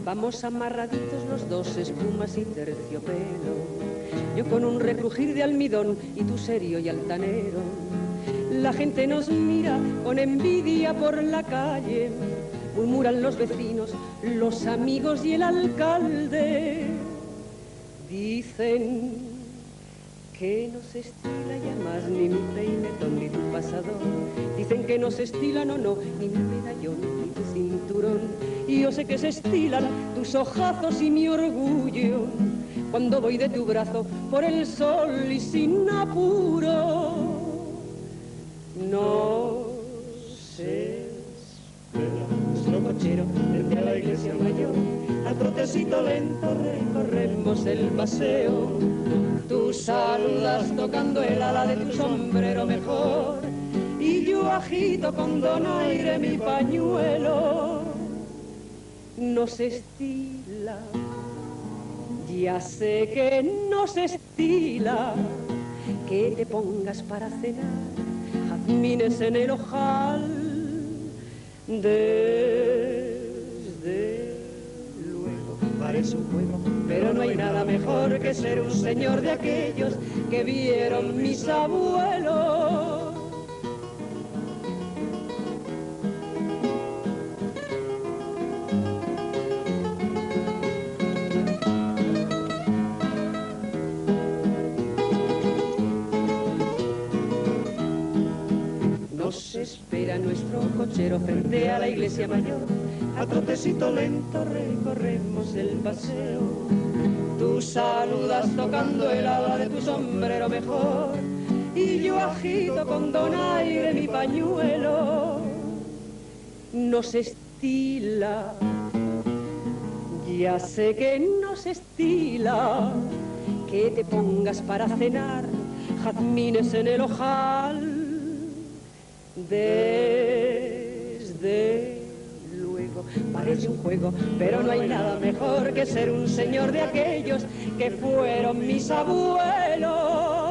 Vamos amarraditos los dos, espumas y terciopelo, yo con un recrujir de almidón y tú serio y altanero. La gente nos mira con envidia por la calle, murmuran los vecinos, los amigos y el alcalde. Dicen que no se estila ya más ni mi peinetón ni tu pasador. Dicen que no se estila, no, ni mi medallón ni tu cinturón. Y yo sé que se estilan tus ojazos y mi orgullo cuando voy de tu brazo por el sol y sin apuro. No se espera nuestro cochero frente a la iglesia mayor. Al trotecito lento recorremos el paseo. Tú saludas tocando el ala de tu sombrero mejor y yo agito con donaire mi pañuelo. No se estila, ya sé que no se estila, que te pongas para cenar jazmines en el ojal. Desde luego parece un juego, pero no hay nada mejor que ser un señor de aquellos que vieron mis abuelos. Nos espera nuestro cochero frente a la iglesia mayor. A trotecito lento recorremos el paseo. Tú saludas tocando el ala de tu sombrero mejor y yo agito con donaire mi pañuelo. No se estila, ya sé que no se estila, que te pongas para cenar jazmines en el ojal. Desde luego parece un juego, pero no hay nada mejor que ser un señor de aquellos que fueron mis abuelos.